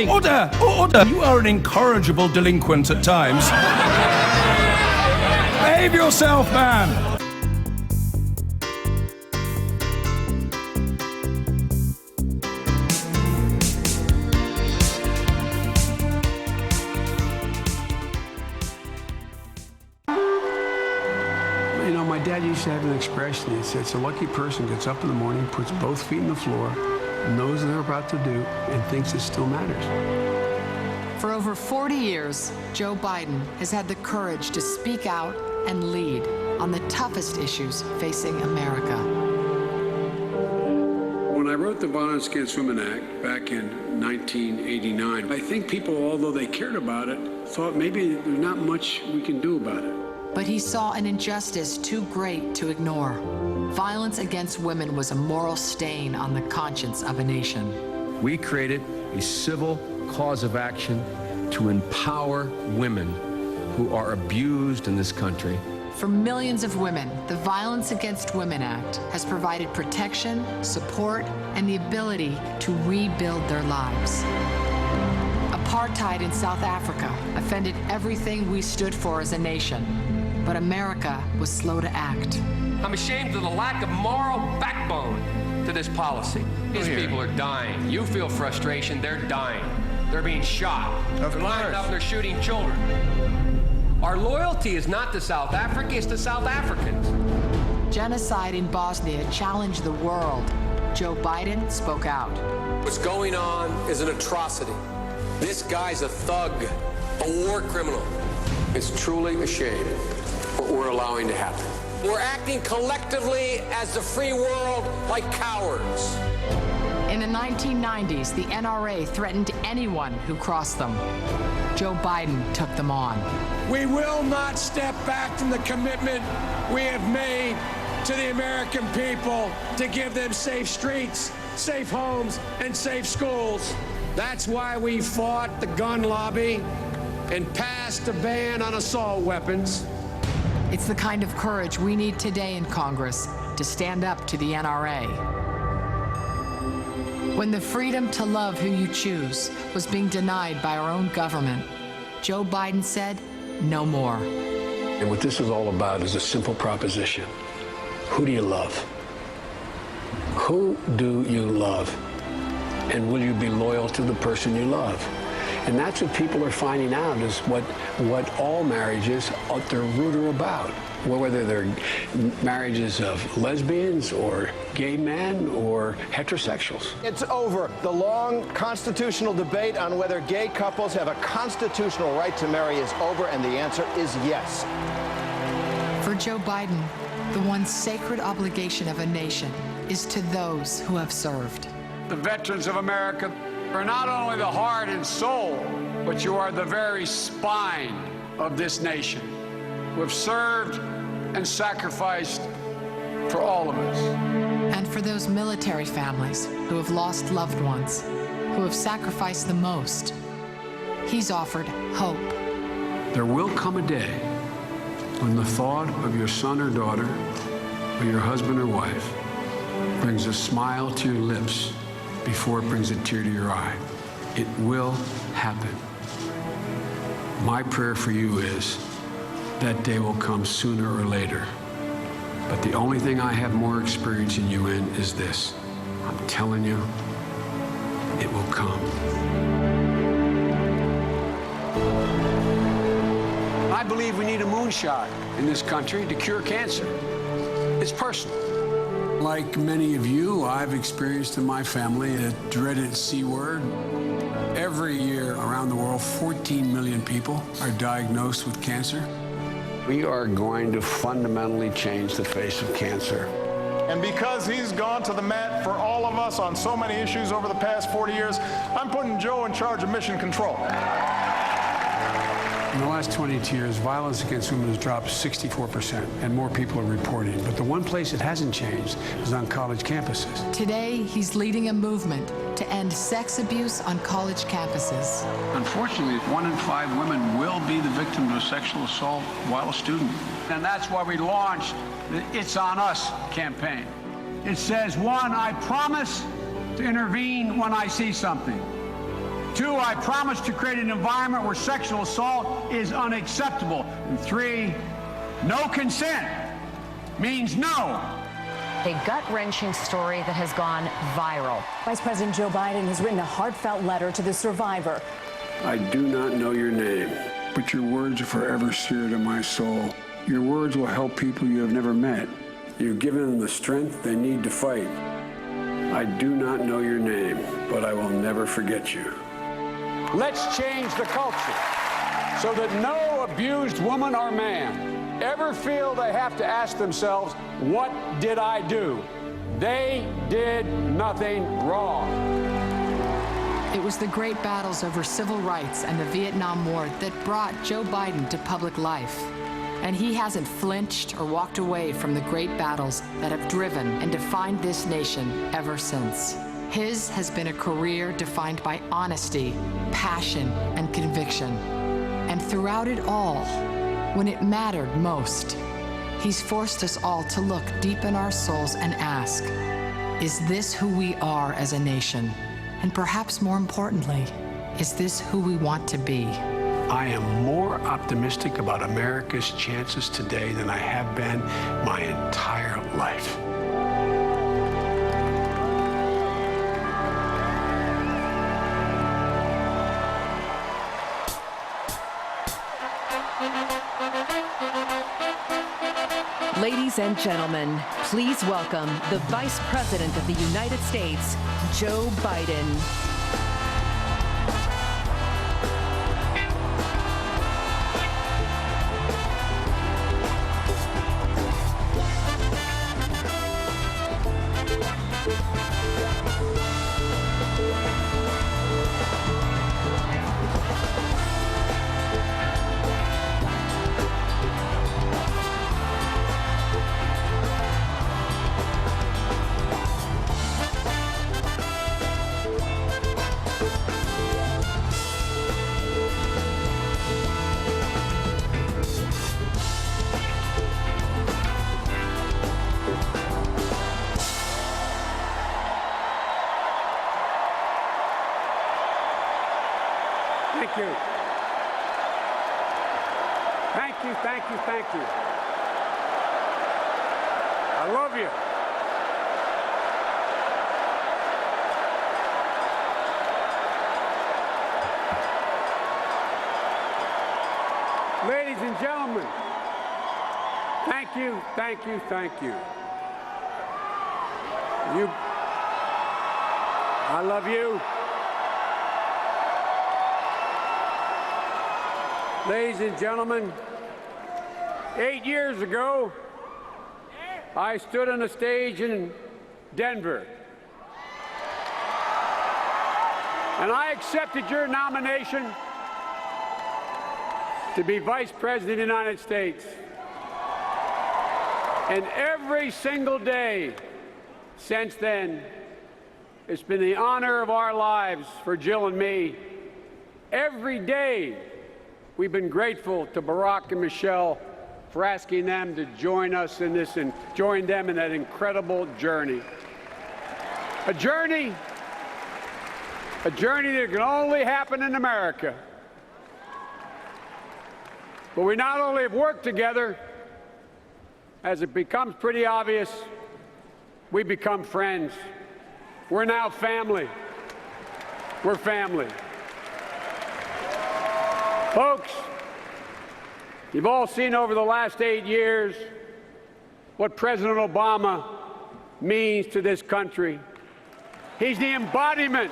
Order! Order! You are an incorrigible delinquent at times. Behave yourself, man! You know, my dad used to have an expression. He said, it's a lucky person gets up in the morning, puts both feet in the floor, knows what they're about to do, and thinks it still matters. For over 40 years, Joe Biden has had the courage to speak out and lead on the toughest issues facing America. When I wrote the Violence Against Women Act back in 1989, I think people, although they cared about it, thought maybe there's not much we can do about it. But he saw an injustice too great to ignore. Violence against women was a moral stain on the conscience of a nation. We created a civil cause of action to empower women who are abused in this country. For millions of women, the Violence Against Women Act has provided protection, support, and the ability to rebuild their lives. Apartheid in South Africa offended everything we stood for as a nation, but America was slow to act. I'm ashamed of the lack of moral backbone to this policy. These people are dying. You feel frustration, they're dying. They're being shot. They're lining up, they're shooting children. Our loyalty is not to South Africa, it's to South Africans. Genocide in Bosnia challenged the world. Joe Biden spoke out. What's going on is an atrocity. This guy's a thug, a war criminal. It's truly a shame what we're allowing to happen. We're acting collectively as the free world like cowards. In the 1990s, the NRA threatened anyone who crossed them. Joe Biden took them on. We will not step back from the commitment we have made to the American people to give them safe streets, safe homes, and safe schools. That's why we fought the gun lobby and passed a ban on assault weapons. It's the kind of courage we need today in Congress to stand up to the NRA. When the freedom to love who you choose was being denied by our own government, Joe Biden said, no more. And what this is all about is a simple proposition. Who do you love? Who do you love? And will you be loyal to the person you love? And that's what people are finding out is what all marriages at their root are about. Whether they're marriages of lesbians or gay men or heterosexuals. It's over. The long constitutional debate on whether gay couples have a constitutional right to marry is over, and the answer is yes. For Joe Biden, the one sacred obligation of a nation is to those who have served. The veterans of America are not only the heart and soul, but you are the very spine of this nation, who have served and sacrificed for all of us. And for those military families who have lost loved ones, who have sacrificed the most, he's offered hope. There will come a day when the thought of your son or daughter, or your husband or wife, brings a smile to your lips before it brings a tear to your eye. It will happen. My prayer for you is that day will come sooner or later. But the only thing I have more experience than you in is this. I'm telling you, it will come. I believe we need a moonshot in this country to cure cancer. It's personal. Like many of you, I've experienced in my family a dreaded C word. Every year around the world, 14 million people are diagnosed with cancer. We are going to fundamentally change the face of cancer. And because he's gone to the mat for all of us on so many issues over the past 40 years, I'm putting Joe in charge of mission control. In the last 22 years, violence against women has dropped 64%, and more people are reporting. But the one place it hasn't changed is on college campuses. Today, he's leading a movement to end sex abuse on college campuses. Unfortunately, 1 in 5 women will be the victim of a sexual assault while a student. And that's why we launched the It's On Us campaign. It says, 1, I promise to intervene when I see something. 2, I promise to create an environment where sexual assault is unacceptable. And 3, no consent means no. A gut-wrenching story that has gone viral. Vice President Joe Biden has written a heartfelt letter to the survivor. I do not know your name, but your words are forever seared in my soul. Your words will help people you have never met. You've given them the strength they need to fight. I do not know your name, but I will never forget you. Let's change the culture so that no abused woman or man ever feel they have to ask themselves, what did I do? They did nothing wrong. It was the great battles over civil rights and the Vietnam War that brought Joe Biden to public life. And he hasn't flinched or walked away from the great battles that have driven and defined this nation ever since. His has been a career defined by honesty, passion, and conviction. And throughout it all, when it mattered most, he's forced us all to look deep in our souls and ask, is this who we are as a nation? And perhaps more importantly, is this who we want to be? I am more optimistic about America's chances today than I have been my entire life. Ladies and gentlemen, please welcome the Vice President of the United States, Joe Biden. Thank you. Thank you, thank you, thank you. I love you. Ladies and gentlemen, thank you, thank you, thank you. I love you. Ladies and gentlemen, 8 years ago, I stood on a stage in Denver, and I accepted your nomination to be Vice President of the United States. And every single day since then, it's been the honor of our lives for Jill and me. Every day, we've been grateful to Barack and Michelle for asking them to join us in this and join them in that incredible journey. A journey that can only happen in America. But we not only have worked together, as it becomes pretty obvious, we become friends. We're now family. We're family. Folks, you've all seen over the last 8 years what President Obama means to this country. He's the embodiment.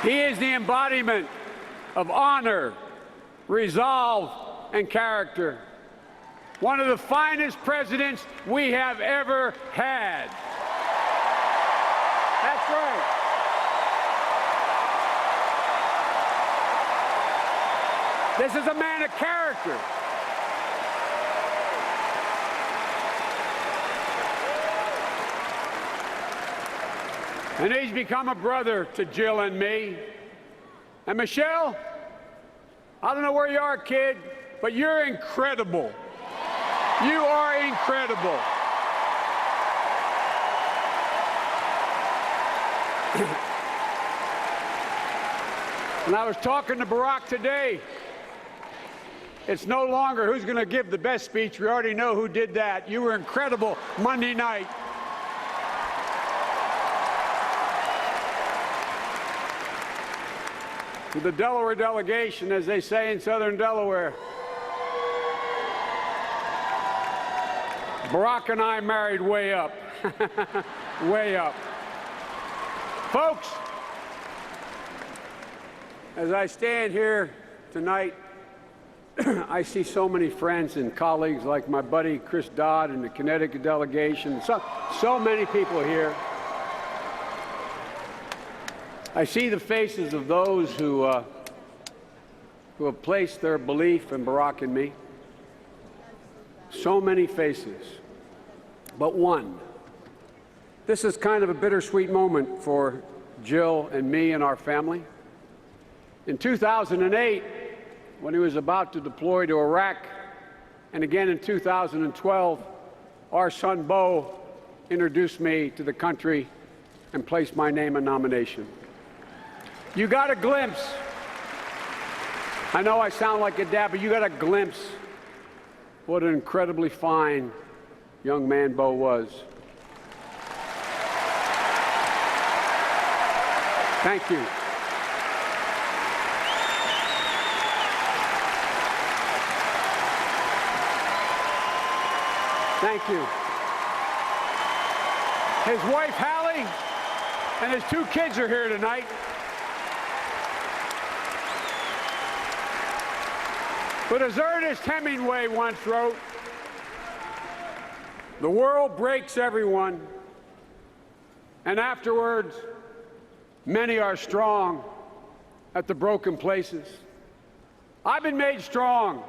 He is the embodiment of honor, resolve, and character. One of the finest presidents we have ever had. That's right. This is a man of character. And he's become a brother to Jill and me. And Michelle, I don't know where you are, kid, but you're incredible. You are incredible. And I was talking to Barack today. It's no longer who's going to give the best speech. We already know who did that. You were incredible Monday night. To the Delaware delegation, as they say in Southern Delaware, Barack and I married way up. Way up. Folks, as I stand here tonight, I see so many friends and colleagues like my buddy Chris Dodd and the Connecticut delegation, so many people here. I see the faces of those who have placed their belief in Barack and me. So many faces, but one. This is kind of a bittersweet moment for Jill and me and our family. In 2008, when he was about to deploy to Iraq, and again in 2012, our son Beau introduced me to the country and placed my name in nomination. You got a glimpse. I know I sound like a dad, but you got a glimpse what an incredibly fine young man Beau was. Thank you. Thank you. His wife, Hallie, and his 2 kids are here tonight. But as Ernest Hemingway once wrote, the world breaks everyone, and afterwards, many are strong at the broken places. I've been made strong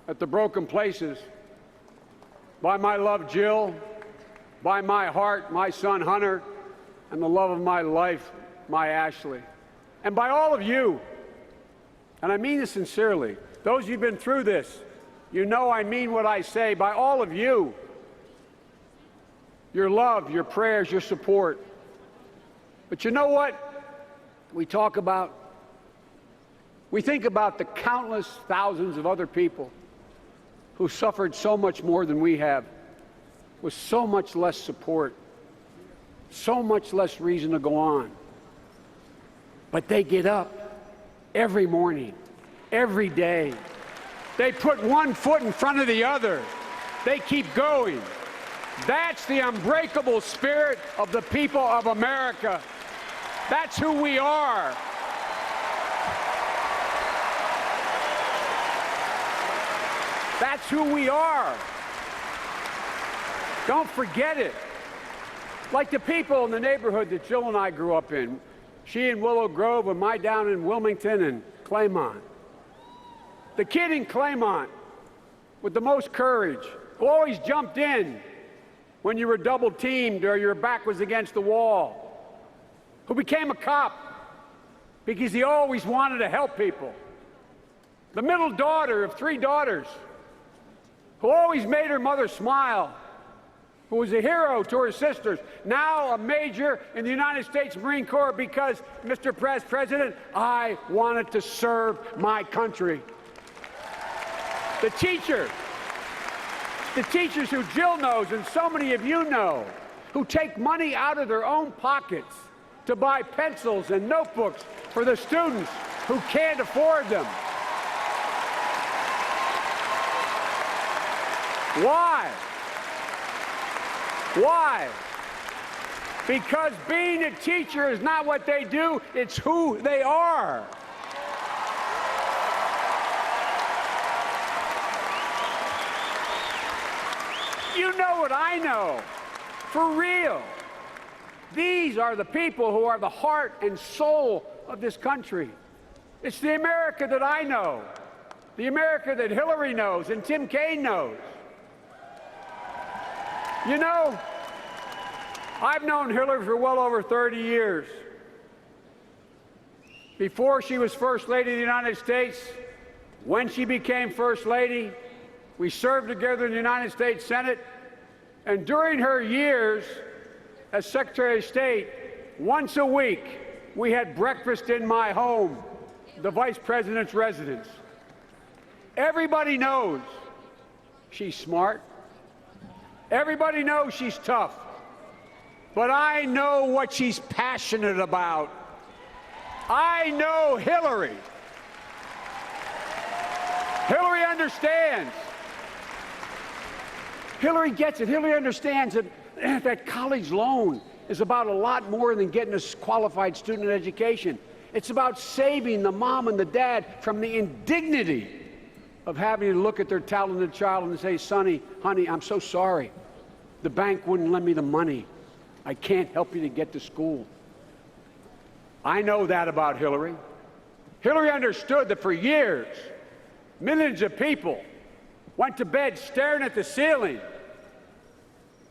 at the broken places by my love, Jill, by my heart, my son, Hunter, and the love of my life, my Ashley, and by all of you. And I mean this sincerely. Those who've been through this, you know I mean what I say. By all of you, your love, your prayers, your support. But you know what? We think about the countless thousands of other people who suffered so much more than we have, with so much less support, so much less reason to go on. But they get up every morning, every day. They put one foot in front of the other. They keep going. That's the unbreakable spirit of the people of America. That's who we are. That's who we are. Don't forget it. Like the people in the neighborhood that Jill and I grew up in. She in Willow Grove and my down in Wilmington and Claymont. The kid in Claymont with the most courage, who always jumped in when you were double teamed or your back was against the wall, who became a cop because he always wanted to help people. The middle daughter of 3 daughters, who always made her mother smile, who was a hero to her sisters, now a major in the United States Marine Corps because, Mr. President, I wanted to serve my country. The teachers who Jill knows and so many of you know, who take money out of their own pockets to buy pencils and notebooks for the students who can't afford them. Why? Why? Because being a teacher is not what they do, it's who they are. You know what I know, for real. These are the people who are the heart and soul of this country. It's the America that I know, the America that Hillary knows and Tim Kaine knows. You know, I've known Hillary for well over 30 years. Before she was First Lady of the United States, when she became First Lady, we served together in the United States Senate, and during her years as Secretary of State, once a week, we had breakfast in my home the vice president's residence. Everybody knows she's smart. Everybody knows she's tough. But I know what she's passionate about. I know Hillary. Hillary understands. Hillary gets it. Hillary understands that college loan is about a lot more than getting a qualified student education. It's about saving the mom and the dad from the indignity of having to look at their talented child and say, Sonny, honey, I'm so sorry. The bank wouldn't lend me the money. I can't help you to get to school. I know that about Hillary. Hillary understood that for years, millions of people went to bed staring at the ceiling,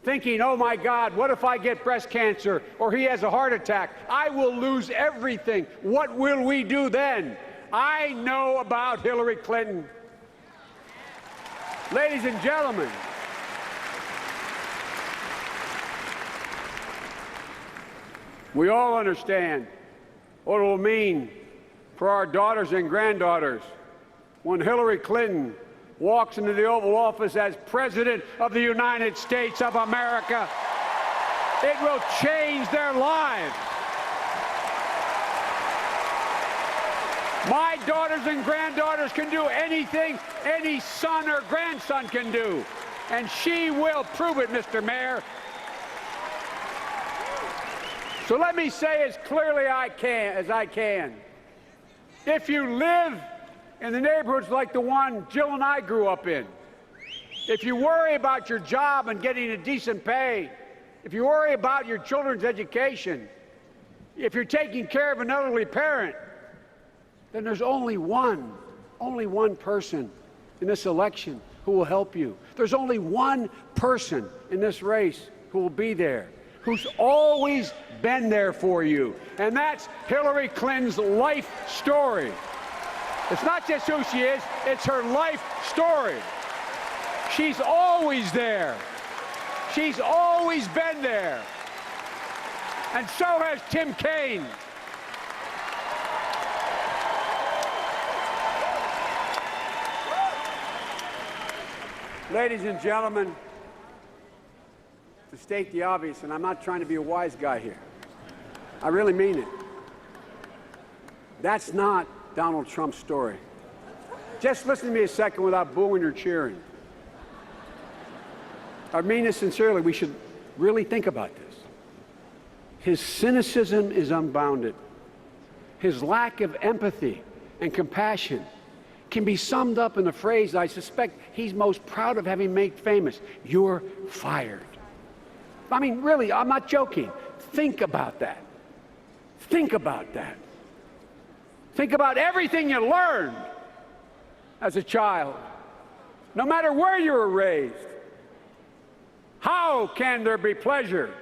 thinking, oh my God, what if I get breast cancer or he has a heart attack? I will lose everything. What will we do then? I know about Hillary Clinton. Ladies and gentlemen, we all understand what it will mean for our daughters and granddaughters when Hillary Clinton walks into the Oval Office as President of the United States of America. It will change their lives. My daughters and granddaughters can do anything any son or grandson can do, and she will prove it, Mr. Mayor. So let me say as clearly as I can. If you live in the neighborhoods like the one Jill and I grew up in, if you worry about your job and getting a decent pay, if you worry about your children's education, if you're taking care of an elderly parent, then there's only one person in this election who will help you. There's only one person in this race who will be there, who's always been there for you, and that's Hillary Clinton's life story. It's not just who she is, it's her life story. She's always there. She's always been there. And so has Tim Kaine. Ladies and gentlemen, to state the obvious, and I'm not trying to be a wise guy here, I really mean it. That's not Donald Trump's story. Just listen to me a second without booing or cheering. I mean this sincerely. We should really think about this. His cynicism is unbounded. His lack of empathy and compassion can be summed up in the phrase I suspect he's most proud of having made famous: you're fired. I mean, really, I'm not joking. Think about that. Think about that. Think about everything you learned as a child, no matter where you were raised. How can there be pleasure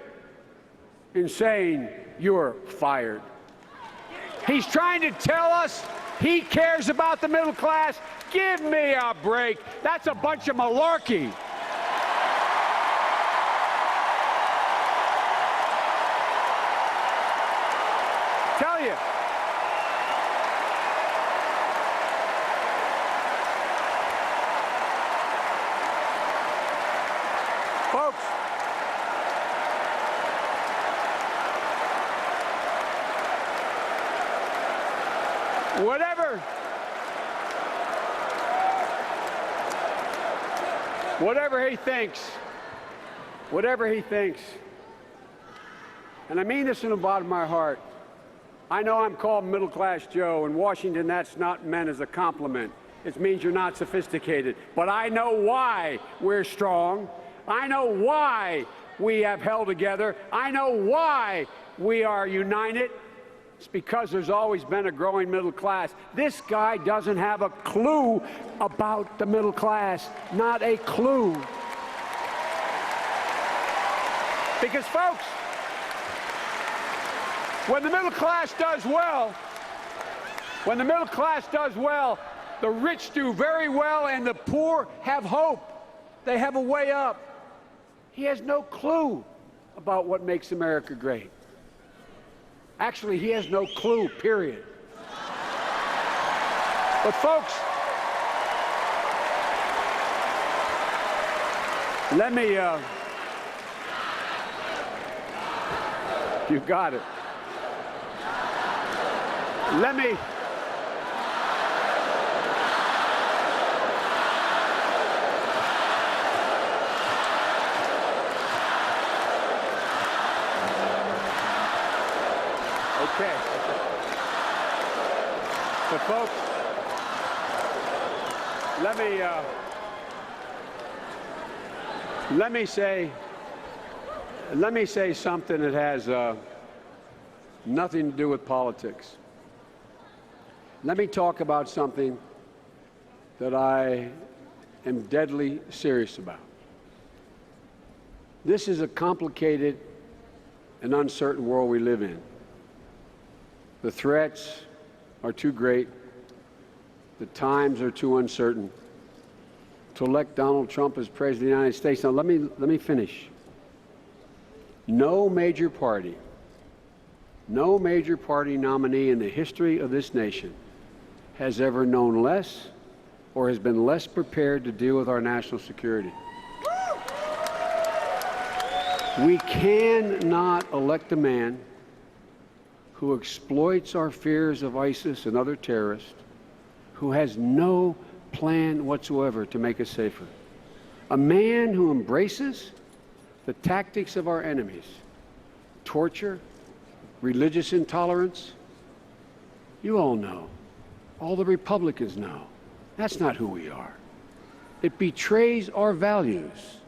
in saying you're fired? He's trying to tell us he cares about the middle class. Give me a break. That's a bunch of malarkey. Tell you. Folks, whatever he thinks, and I mean this in the bottom of my heart, I know I'm called middle-class Joe. In Washington, that's not meant as a compliment. It means you're not sophisticated. But I know why we're strong. I know why we have held together. I know why we are united. It's because there's always been a growing middle class. This guy doesn't have a clue about the middle class. Not a clue. Because, folks, when the middle class does well, the rich do very well and the poor have hope. They have a way up. He has no clue about what makes America great. Actually, he has no clue, period. But folks, let me, you got it. Let me, okay. But folks, let me say something that has nothing to do with politics. Let me talk about something that I am deadly serious about. This is a complicated and uncertain world we live in. The threats are too great. The times are too uncertain. To elect Donald Trump as President of the United States. Now, let me finish. No major party nominee in the history of this nation has ever known less or has been less prepared to deal with our national security. We cannot elect a man who exploits our fears of ISIS and other terrorists, who has no plan whatsoever to make us safer. A man who embraces the tactics of our enemies, torture, religious intolerance. You all know. All the Republicans know. That's not who we are. It betrays our values.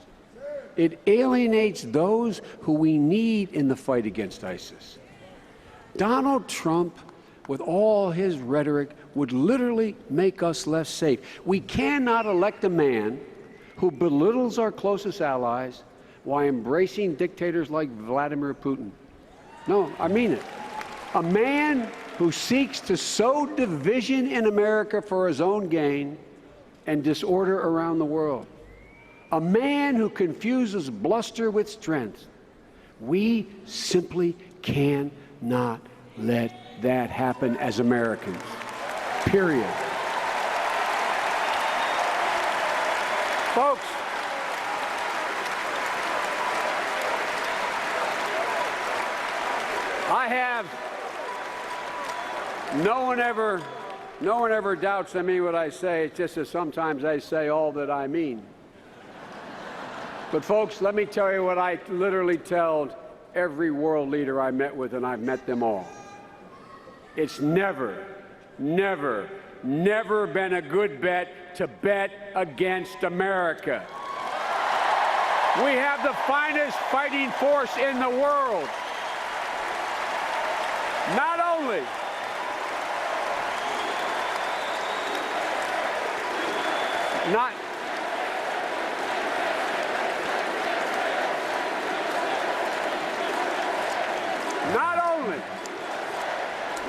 It alienates those who we need in the fight against ISIS. Donald Trump, with all his rhetoric, would literally make us less safe. We cannot elect a man who belittles our closest allies while embracing dictators like Vladimir Putin. No, I mean it. A man who seeks to sow division in America for his own gain and disorder around the world. A man who confuses bluster with strength. We simply cannot let that happen as Americans. Period. Folks, no one ever doubts I mean what I say. It's just that sometimes I say all that I mean. But folks, let me tell you what I literally tell every world leader I met with, and I've met them all. It's never, never, never been a good bet to bet against America. We have the finest fighting force in the world. Not only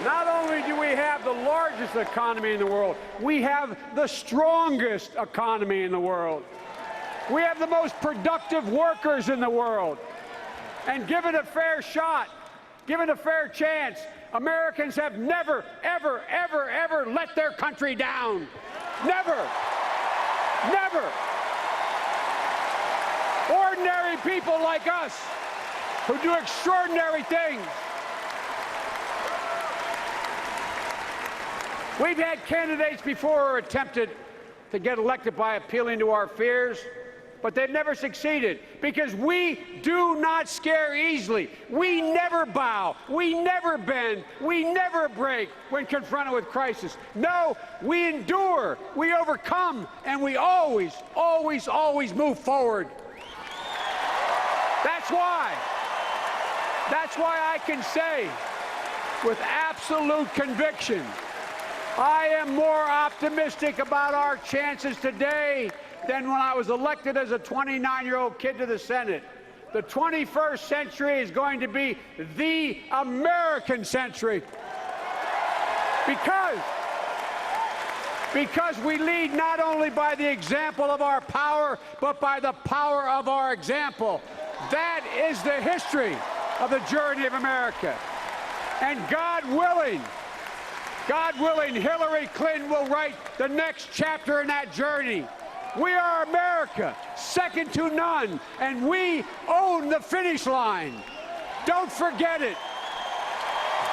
Not only do we have the largest economy in the world, we have the strongest economy in the world. We have the most productive workers in the world. And given a fair shot, given a fair chance, Americans have never, ever, ever, ever let their country down. Never. Never. Ordinary people like us who do extraordinary things. We've had candidates before who attempted to get elected by appealing to our fears, but they've never succeeded because we do not scare easily. We never bow. We never bend. We never break when confronted with crisis. No, we endure. We overcome, and we always, always, always move forward. That's why I can say with absolute conviction, I am more optimistic about our chances today than when I was elected as a 29-year-old kid to the Senate. The 21st century is going to be the American century. Because we lead not only by the example of our power, but by the power of our example. That is the history of the journey of America. And God willing, God willing, Hillary Clinton will write the next chapter in that journey. We are America, second to none, and we own the finish line. Don't forget it.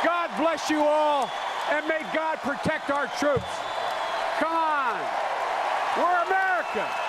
God bless you all, and may God protect our troops. Come on. We're America.